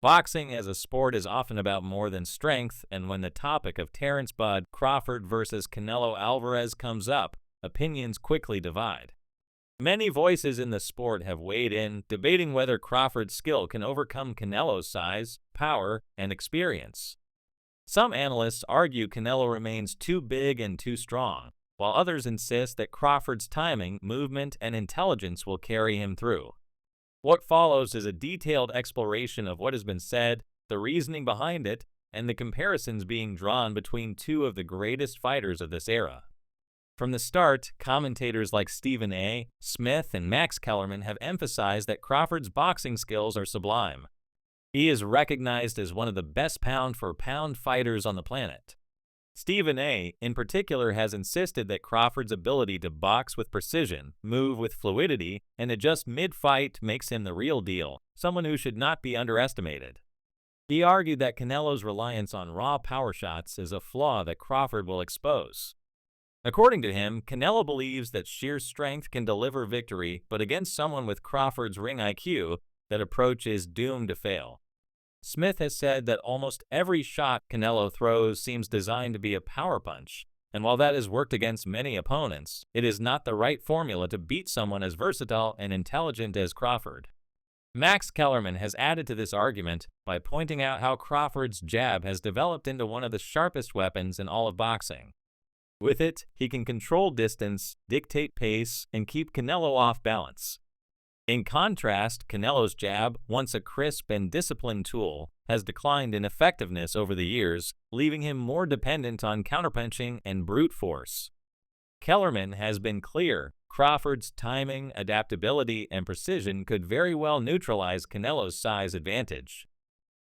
Boxing as a sport is often about more than strength, and when the topic of Terence "Bud" Crawford versus Canelo Alvarez comes up, opinions quickly divide. Many voices in the sport have weighed in, debating whether Crawford's skill can overcome Canelo's size, power, and experience. Some analysts argue Canelo remains too big and too strong, while others insist that Crawford's timing, movement, and intelligence will carry him through. What follows is a detailed exploration of what has been said, the reasoning behind it, and the comparisons being drawn between two of the greatest fighters of this era. From the start, commentators like Stephen A. Smith and Max Kellerman have emphasized that Crawford's boxing skills are sublime. He is recognized as one of the best pound-for-pound fighters on the planet. Stephen A., in particular, has insisted that Crawford's ability to box with precision, move with fluidity, and adjust mid-fight makes him the real deal, someone who should not be underestimated. He argued that Canelo's reliance on raw power shots is a flaw that Crawford will expose. According to him, Canelo believes that sheer strength can deliver victory, but against someone with Crawford's ring IQ, that approach is doomed to fail. Smith has said that almost every shot Canelo throws seems designed to be a power punch, and while that has worked against many opponents, it is not the right formula to beat someone as versatile and intelligent as Crawford. Max Kellerman has added to this argument by pointing out how Crawford's jab has developed into one of the sharpest weapons in all of boxing. With it, he can control distance, dictate pace, and keep Canelo off balance. In contrast, Canelo's jab, once a crisp and disciplined tool, has declined in effectiveness over the years, leaving him more dependent on counterpunching and brute force. Kellerman has been clear: Crawford's timing, adaptability, and precision could very well neutralize Canelo's size advantage.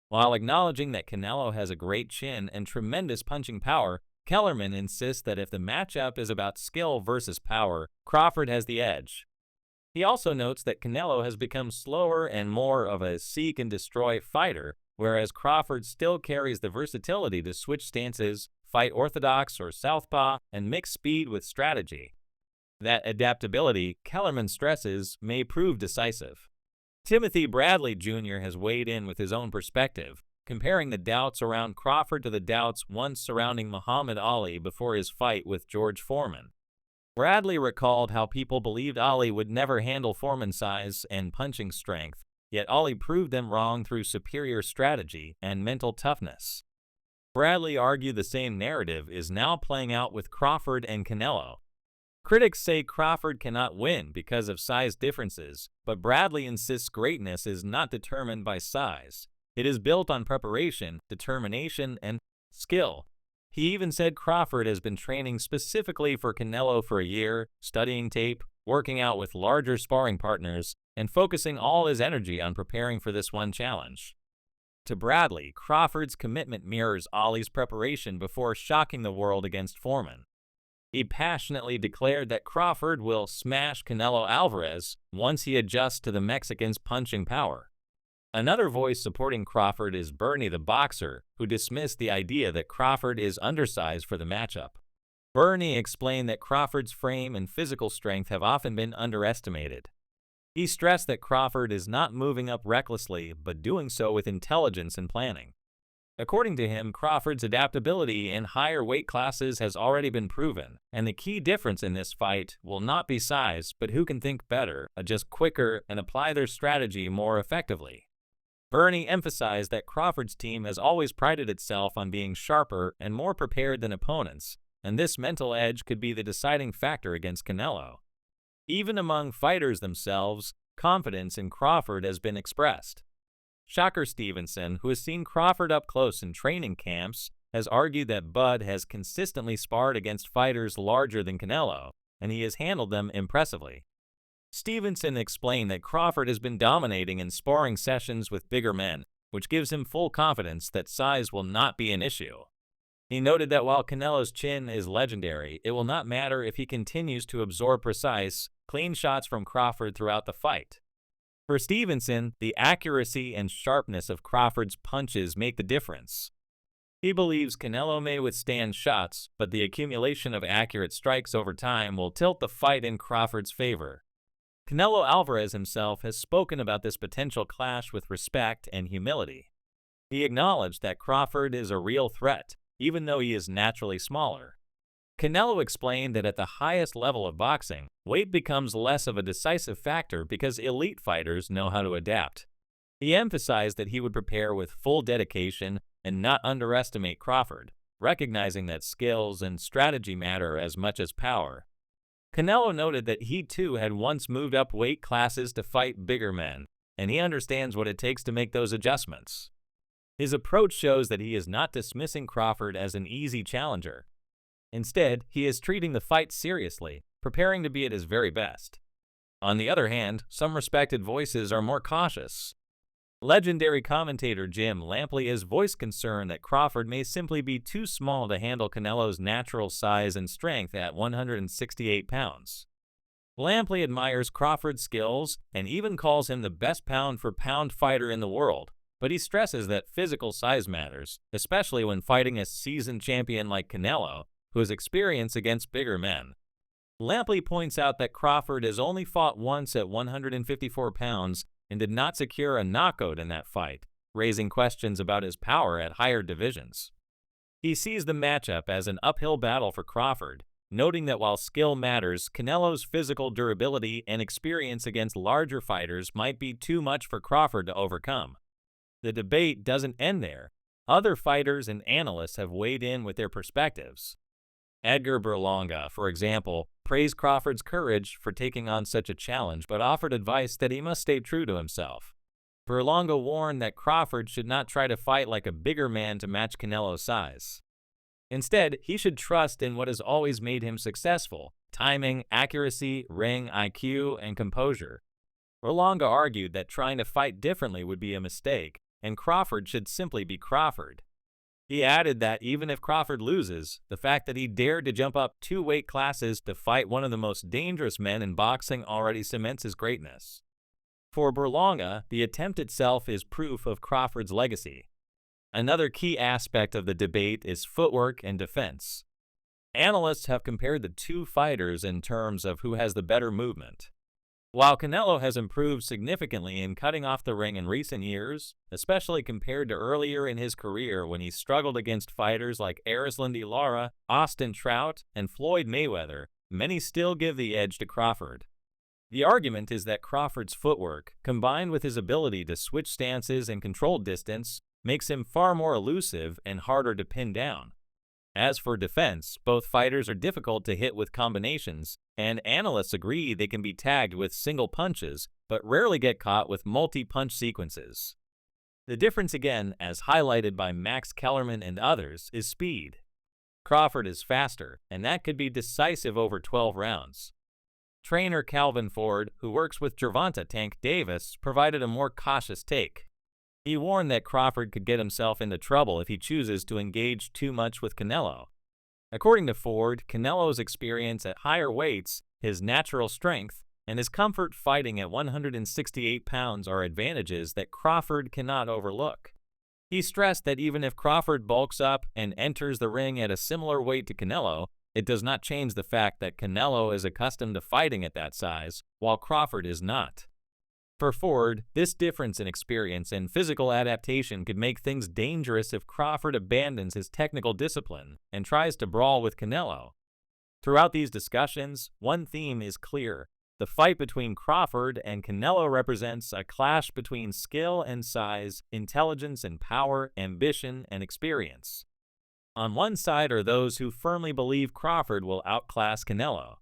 While acknowledging that Canelo has a great chin and tremendous punching power, Kellerman insists that if the matchup is about skill versus power, Crawford has the edge. He also notes that Canelo has become slower and more of a seek-and-destroy fighter, whereas Crawford still carries the versatility to switch stances, fight orthodox or southpaw, and mix speed with strategy. That adaptability, Kellerman stresses, may prove decisive. Timothy Bradley Jr. has weighed in with his own perspective, comparing the doubts around Crawford to the doubts once surrounding Muhammad Ali before his fight with George Foreman. Bradley recalled how people believed Ali would never handle Foreman's size and punching strength, yet Ali proved them wrong through superior strategy and mental toughness. Bradley argued the same narrative is now playing out with Crawford and Canelo. Critics say Crawford cannot win because of size differences, but Bradley insists greatness is not determined by size. It is built on preparation, determination, and skill. He even said Crawford has been training specifically for Canelo for a year, studying tape, working out with larger sparring partners, and focusing all his energy on preparing for this one challenge. To Bradley, Crawford's commitment mirrors Ali's preparation before shocking the world against Foreman. He passionately declared that Crawford will smash Canelo Alvarez once he adjusts to the Mexican's punching power. Another voice supporting Crawford is Bernie the boxer, who dismissed the idea that Crawford is undersized for the matchup. Bernie explained that Crawford's frame and physical strength have often been underestimated. He stressed that Crawford is not moving up recklessly, but doing so with intelligence and planning. According to him, Crawford's adaptability in higher weight classes has already been proven, and the key difference in this fight will not be size, but who can think better, adjust quicker, and apply their strategy more effectively. Bernie emphasized that Crawford's team has always prided itself on being sharper and more prepared than opponents, and this mental edge could be the deciding factor against Canelo. Even among fighters themselves, confidence in Crawford has been expressed. Shakur Stevenson, who has seen Crawford up close in training camps, has argued that Bud has consistently sparred against fighters larger than Canelo, and he has handled them impressively. Stevenson explained that Crawford has been dominating in sparring sessions with bigger men, which gives him full confidence that size will not be an issue. He noted that while Canelo's chin is legendary, it will not matter if he continues to absorb precise, clean shots from Crawford throughout the fight. For Stevenson, the accuracy and sharpness of Crawford's punches make the difference. He believes Canelo may withstand shots, but the accumulation of accurate strikes over time will tilt the fight in Crawford's favor. Canelo Alvarez himself has spoken about this potential clash with respect and humility. He acknowledged that Crawford is a real threat, even though he is naturally smaller. Canelo explained that at the highest level of boxing, weight becomes less of a decisive factor because elite fighters know how to adapt. He emphasized that he would prepare with full dedication and not underestimate Crawford, recognizing that skills and strategy matter as much as power. Canelo noted that he too had once moved up weight classes to fight bigger men, and he understands what it takes to make those adjustments. His approach shows that he is not dismissing Crawford as an easy challenger. Instead, he is treating the fight seriously, preparing to be at his very best. On the other hand, some respected voices are more cautious. Legendary commentator Jim Lampley has voiced concern that Crawford may simply be too small to handle Canelo's natural size and strength at 168 pounds. Lampley admires Crawford's skills and even calls him the best pound-for-pound fighter in the world, but he stresses that physical size matters, especially when fighting a seasoned champion like Canelo, who has experience against bigger men. Lampley points out that Crawford has only fought once at 154 pounds and did not secure a knockout in that fight, raising questions about his power at higher divisions. He sees the matchup as an uphill battle for Crawford, noting that while skill matters, Canelo's physical durability and experience against larger fighters might be too much for Crawford to overcome. The debate doesn't end there. Other fighters and analysts have weighed in with their perspectives. Edgar Berlanga, for example, praised Crawford's courage for taking on such a challenge but offered advice that he must stay true to himself. Berlanga warned that Crawford should not try to fight like a bigger man to match Canelo's size. Instead, he should trust in what has always made him successful: timing, accuracy, ring IQ, and composure. Berlanga argued that trying to fight differently would be a mistake, and Crawford should simply be Crawford. He added that even if Crawford loses, the fact that he dared to jump up 2 weight classes to fight one of the most dangerous men in boxing already cements his greatness. For Berlanga, the attempt itself is proof of Crawford's legacy. Another key aspect of the debate is footwork and defense. Analysts have compared the two fighters in terms of who has the better movement. While Canelo has improved significantly in cutting off the ring in recent years, especially compared to earlier in his career when he struggled against fighters like Erislandy Lara, Austin Trout, and Floyd Mayweather, many still give the edge to Crawford. The argument is that Crawford's footwork, combined with his ability to switch stances and control distance, makes him far more elusive and harder to pin down. As for defense, both fighters are difficult to hit with combinations, and analysts agree they can be tagged with single punches, but rarely get caught with multi-punch sequences. The difference again, as highlighted by Max Kellerman and others, is speed. Crawford is faster, and that could be decisive over 12 rounds. Trainer Calvin Ford, who works with Gervonta Tank Davis, provided a more cautious take. He warned that Crawford could get himself into trouble if he chooses to engage too much with Canelo. According to Ford, Canelo's experience at higher weights, his natural strength, and his comfort fighting at 168 pounds are advantages that Crawford cannot overlook. He stressed that even if Crawford bulks up and enters the ring at a similar weight to Canelo, it does not change the fact that Canelo is accustomed to fighting at that size, while Crawford is not. For Ford, this difference in experience and physical adaptation could make things dangerous if Crawford abandons his technical discipline and tries to brawl with Canelo. Throughout these discussions, one theme is clear. The fight between Crawford and Canelo represents a clash between skill and size, intelligence and power, ambition and experience. On one side are those who firmly believe Crawford will outclass Canelo.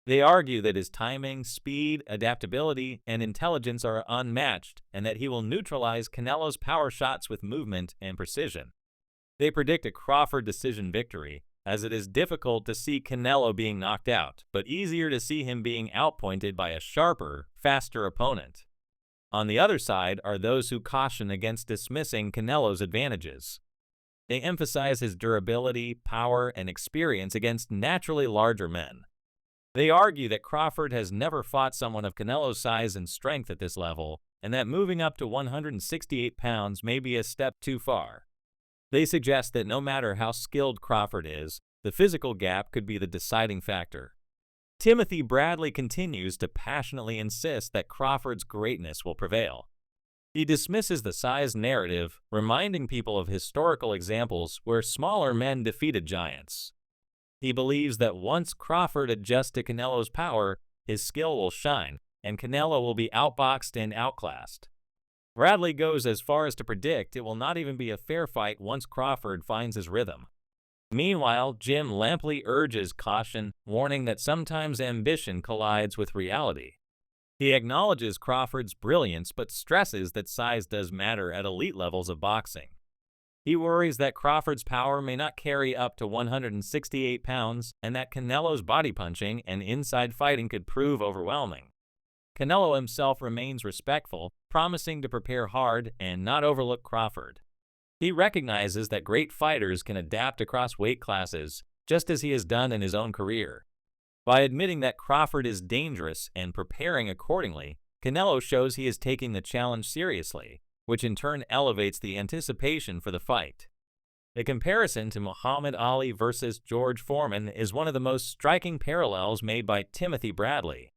They argue that his timing, speed, adaptability, and intelligence are unmatched, and that he will neutralize Canelo's power shots with movement and precision. They predict a Crawford decision victory, as it is difficult to see Canelo being knocked out, but easier to see him being outpointed by a sharper, faster opponent. On the other side are those who caution against dismissing Canelo's advantages. They emphasize his durability, power, and experience against naturally larger men. They argue that Crawford has never fought someone of Canelo's size and strength at this level, and that moving up to 168 pounds may be a step too far. They suggest that no matter how skilled Crawford is, the physical gap could be the deciding factor. Timothy Bradley continues to passionately insist that Crawford's greatness will prevail. He dismisses the size narrative, reminding people of historical examples where smaller men defeated giants. He believes that once Crawford adjusts to Canelo's power, his skill will shine, and Canelo will be outboxed and outclassed. Bradley goes as far as to predict it will not even be a fair fight once Crawford finds his rhythm. Meanwhile, Jim Lampley urges caution, warning that sometimes ambition collides with reality. He acknowledges Crawford's brilliance but stresses that size does matter at elite levels of boxing. He worries that Crawford's power may not carry up to 168 pounds and that Canelo's body punching and inside fighting could prove overwhelming. Canelo himself remains respectful, promising to prepare hard and not overlook Crawford. He recognizes that great fighters can adapt across weight classes, just as he has done in his own career. By admitting that Crawford is dangerous and preparing accordingly, Canelo shows he is taking the challenge seriously, which in turn elevates the anticipation for the fight. The comparison to Muhammad Ali versus George Foreman is one of the most striking parallels made by Timothy Bradley.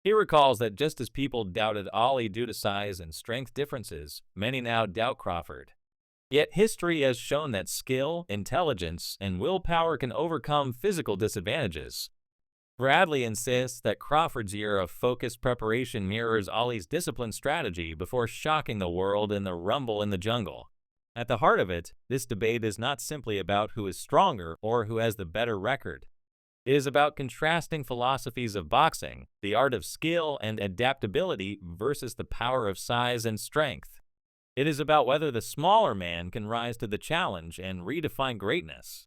He recalls that just as people doubted Ali due to size and strength differences, many now doubt Crawford. Yet history has shown that skill, intelligence, and willpower can overcome physical disadvantages. Bradley insists that Crawford's year of focused preparation mirrors Ali's disciplined strategy before shocking the world in the rumble in the jungle. At the heart of it, this debate is not simply about who is stronger or who has the better record. It is about contrasting philosophies of boxing, the art of skill and adaptability versus the power of size and strength. It is about whether the smaller man can rise to the challenge and redefine greatness.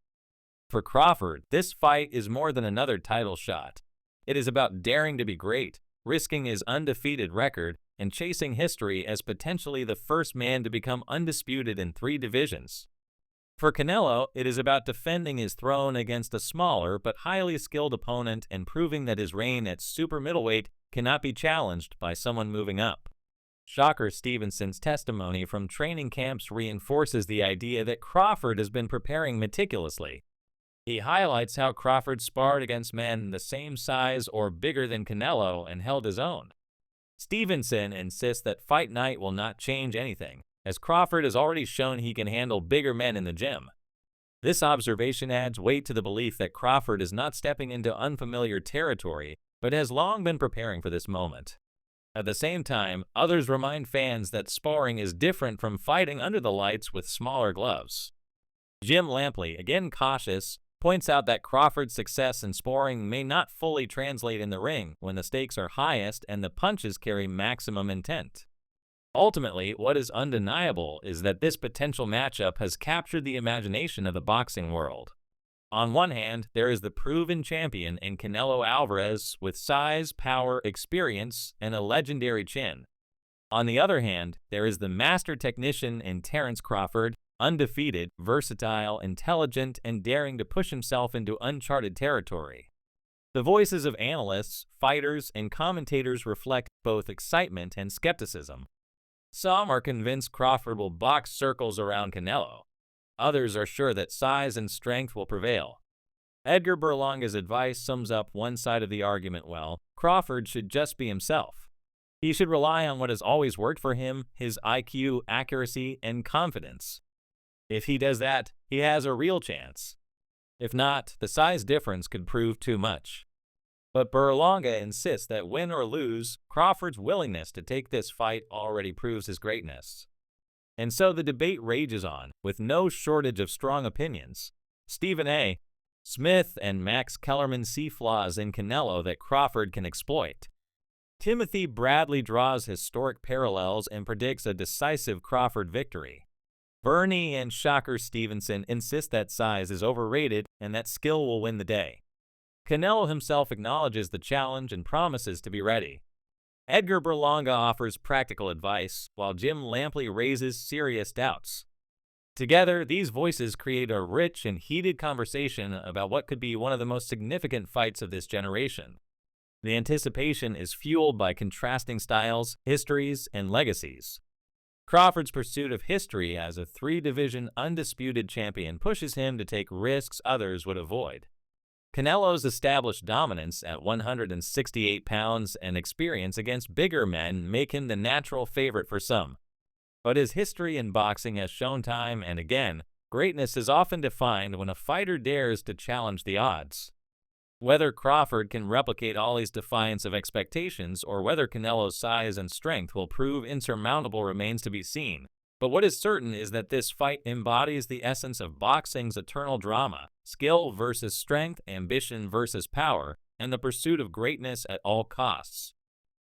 For Crawford, this fight is more than another title shot. It is about daring to be great, risking his undefeated record, and chasing history as potentially the first man to become undisputed in 3 divisions. For Canelo, it is about defending his throne against a smaller but highly skilled opponent and proving that his reign at super middleweight cannot be challenged by someone moving up. Shakur Stevenson's testimony from training camps reinforces the idea that Crawford has been preparing meticulously. He highlights how Crawford sparred against men the same size or bigger than Canelo and held his own. Stevenson insists that fight night will not change anything, as Crawford has already shown he can handle bigger men in the gym. This observation adds weight to the belief that Crawford is not stepping into unfamiliar territory, but has long been preparing for this moment. At the same time, others remind fans that sparring is different from fighting under the lights with smaller gloves. Jim Lampley, again cautious, points out that Crawford's success in sparring may not fully translate in the ring when the stakes are highest and the punches carry maximum intent. Ultimately, what is undeniable is that this potential matchup has captured the imagination of the boxing world. On one hand, there is the proven champion in Canelo Alvarez with size, power, experience, and a legendary chin. On the other hand, there is the master technician in Terence Crawford, undefeated, versatile, intelligent, and daring to push himself into uncharted territory. The voices of analysts, fighters, and commentators reflect both excitement and skepticism. Some are convinced Crawford will box circles around Canelo. Others are sure that size and strength will prevail. Edgar Berlanga's advice sums up one side of the argument well: Crawford should just be himself. He should rely on what has always worked for him, his IQ, accuracy, and confidence. If he does that, he has a real chance. If not, the size difference could prove too much. But Berlanga insists that win or lose, Crawford's willingness to take this fight already proves his greatness. And so the debate rages on, with no shortage of strong opinions. Stephen A. Smith and Max Kellerman see flaws in Canelo that Crawford can exploit. Timothy Bradley draws historic parallels and predicts a decisive Crawford victory. Bernie and Shakur Stevenson insist that size is overrated and that skill will win the day. Canelo himself acknowledges the challenge and promises to be ready. Edgar Berlanga offers practical advice, while Jim Lampley raises serious doubts. Together, these voices create a rich and heated conversation about what could be one of the most significant fights of this generation. The anticipation is fueled by contrasting styles, histories, and legacies. Crawford's pursuit of history as a 3-division undisputed champion pushes him to take risks others would avoid. Canelo's established dominance at 168 pounds and experience against bigger men make him the natural favorite for some. But as history in boxing has shown time and again, greatness is often defined when a fighter dares to challenge the odds. Whether Crawford can replicate Ali's defiance of expectations or whether Canelo's size and strength will prove insurmountable remains to be seen. But what is certain is that this fight embodies the essence of boxing's eternal drama: skill versus strength, ambition versus power, and the pursuit of greatness at all costs.